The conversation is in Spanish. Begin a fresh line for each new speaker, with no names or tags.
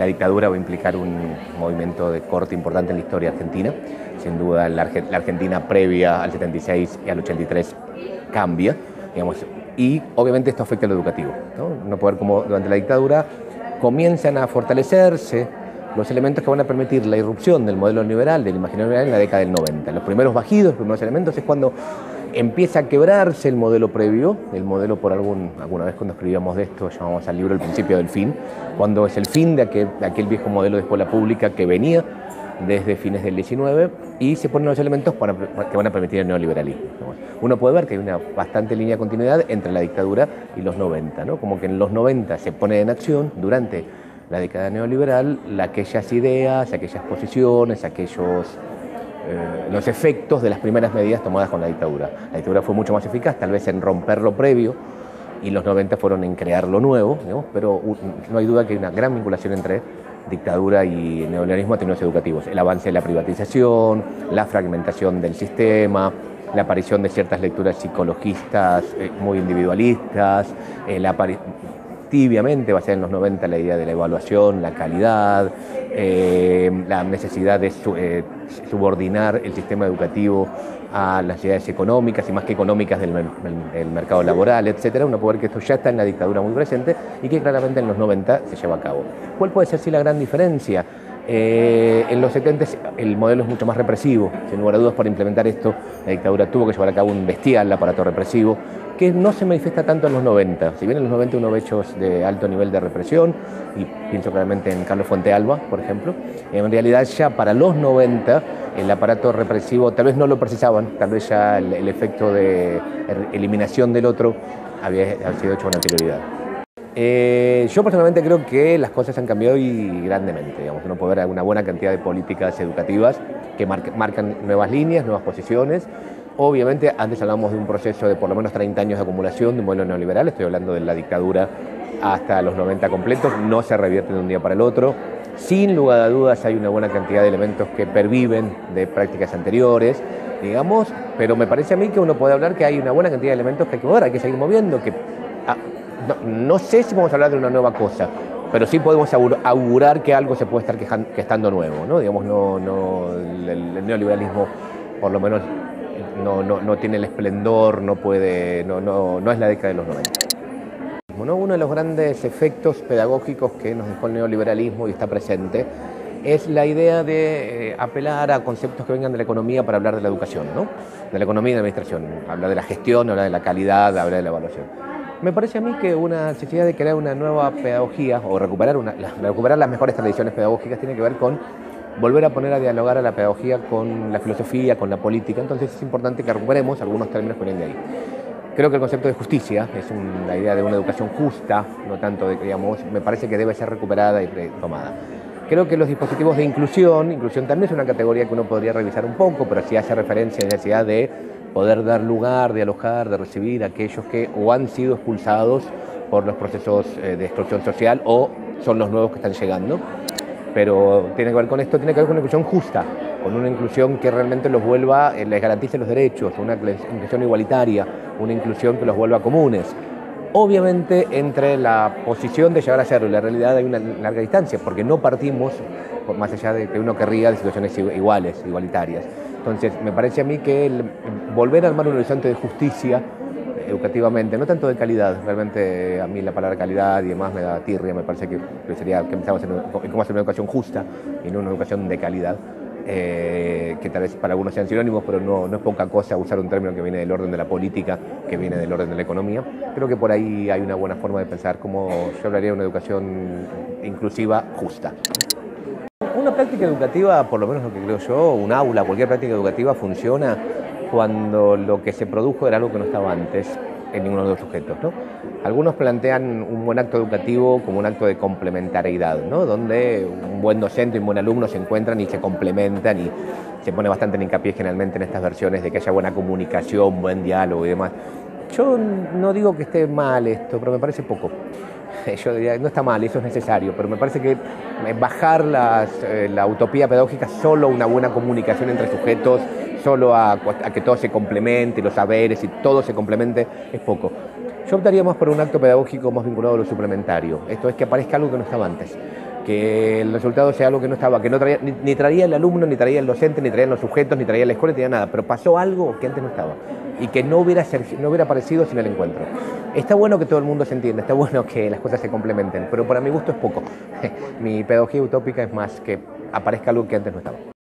La dictadura va a implicar un movimiento de corte importante en la historia argentina. Sin duda, la Argentina previa al 76 y al 83 cambia, digamos, y obviamente esto afecta a lo educativo, ¿no? No poder, como durante la dictadura, comienzan a fortalecerse los elementos que van a permitir la irrupción del modelo liberal, del imaginario liberal en la década del 90. Los primeros bajidos, los primeros elementos es cuando empieza a quebrarse el modelo previo, el modelo por alguna vez cuando escribíamos de esto, llamamos al libro El principio del fin, cuando es el fin de aquel viejo modelo de escuela pública que venía desde fines del 19 y se ponen los elementos que van a permitir el neoliberalismo. Uno puede ver que hay una bastante línea de continuidad entre la dictadura y los 90, ¿no? Como que en los 90 se pone en acción durante la década neoliberal aquellas ideas, aquellas posiciones, los efectos de las primeras medidas tomadas con la dictadura. La dictadura fue mucho más eficaz, tal vez en romper lo previo, y los 90 fueron en crear lo nuevo, digamos, pero no hay duda que hay una gran vinculación entre dictadura y neoliberalismo en términos educativos. El avance de la privatización, la fragmentación del sistema, la aparición de ciertas lecturas psicologistas muy individualistas, tibiamente basada en los 90 la idea de la evaluación, la calidad, la necesidad de subordinar el sistema educativo a las necesidades económicas y más que económicas del mercado laboral, etc. Uno puede ver que esto ya está en la dictadura muy presente y que claramente en los 90 se lleva a cabo. ¿Cuál puede ser la gran diferencia? En los 70 el modelo es mucho más represivo, sin lugar a dudas. Para implementar esto la dictadura tuvo que llevar a cabo un bestial aparato represivo que no se manifiesta tanto en los 90. Si bien en los 90 uno ve hechos de alto nivel de represión, y pienso claramente en Carlos Fuentealba, por ejemplo, en realidad ya para los 90 el aparato represivo tal vez no lo precisaban, tal vez ya el efecto de eliminación del otro había sido hecho con anterioridad. Yo personalmente creo que las cosas han cambiado y grandemente. Digamos, uno puede ver una buena cantidad de políticas educativas que marcan nuevas líneas, nuevas posiciones. Obviamente, antes hablábamos de un proceso de por lo menos 30 años de acumulación de un modelo neoliberal, estoy hablando de la dictadura hasta los 90 completos, no se revierte de un día para el otro. Sin lugar a dudas hay una buena cantidad de elementos que perviven de prácticas anteriores, digamos, pero me parece a mí que uno puede hablar que hay una buena cantidad de elementos que hay que mover, hay que seguir moviendo, no sé si vamos a hablar de una nueva cosa, pero sí podemos augurar que algo se puede estar gestando nuevo, ¿no? Digamos, el neoliberalismo, por lo menos, no tiene el esplendor, no es la década de los 90. ¿No? Uno de los grandes efectos pedagógicos que nos dejó el neoliberalismo y está presente es la idea de apelar a conceptos que vengan de la economía para hablar de la educación, ¿no? De la economía y de la administración, hablar de la gestión, hablar de la calidad, hablar de la evaluación. Me parece a mí que una necesidad de crear una nueva pedagogía o recuperar las mejores tradiciones pedagógicas tiene que ver con volver a poner a dialogar a la pedagogía con la filosofía, con la política. Entonces es importante que recuperemos algunos términos que vienen de ahí. Creo que el concepto de justicia es la idea de una educación justa, no tanto me parece que debe ser recuperada y retomada. Creo que los dispositivos de inclusión también es una categoría que uno podría revisar un poco, pero sí hace referencia a la necesidad de poder dar lugar, de alojar, de recibir a aquellos que o han sido expulsados por los procesos de exclusión social o son los nuevos que están llegando. Pero tiene que ver con esto, tiene que ver con una inclusión justa, con una inclusión que realmente los vuelva, les garantice los derechos, una inclusión igualitaria, una inclusión que los vuelva comunes. Obviamente, entre la posición de llegar a serlo y la realidad hay una larga distancia, porque no partimos, más allá de que uno querría, de situaciones iguales, igualitarias. Entonces, me parece a mí que volver a armar un horizonte de justicia educativamente, no tanto de calidad, realmente a mí la palabra calidad y demás me da tirria, me parece que sería que empezamos en cómo hacer una educación justa y no una educación de calidad, que tal vez para algunos sean sinónimos, pero no es poca cosa usar un término que viene del orden de la política, que viene del orden de la economía. Creo que por ahí hay una buena forma de pensar cómo yo hablaría de una educación inclusiva justa. Una práctica educativa, por lo menos lo que creo yo, un aula, cualquier práctica educativa funciona cuando lo que se produjo era algo que no estaba antes en ninguno de los sujetos, ¿no? Algunos plantean un buen acto educativo como un acto de complementariedad, ¿no? Donde un buen docente y un buen alumno se encuentran y se complementan, y se pone bastante en hincapié generalmente en estas versiones de que haya buena comunicación, buen diálogo y demás. Yo no digo que esté mal esto, pero me parece poco. Yo diría, no está mal, eso es necesario, pero me parece que bajar la utopía pedagógica solo a una buena comunicación entre sujetos, solo a que todo se complemente, los saberes y todo se complemente, es poco. Yo optaría más por un acto pedagógico más vinculado a lo suplementario, esto es que aparezca algo que no estaba antes. que el resultado sea algo que no estaba, que no traía, ni traía el alumno, ni traía el docente, ni traían los sujetos, ni traía la escuela, ni traía nada, pero pasó algo que antes no estaba y que no hubiera aparecido sin el encuentro. Está bueno que todo el mundo se entienda, está bueno que las cosas se complementen, pero para mi gusto es poco. Mi pedagogía utópica es más que aparezca algo que antes no estaba.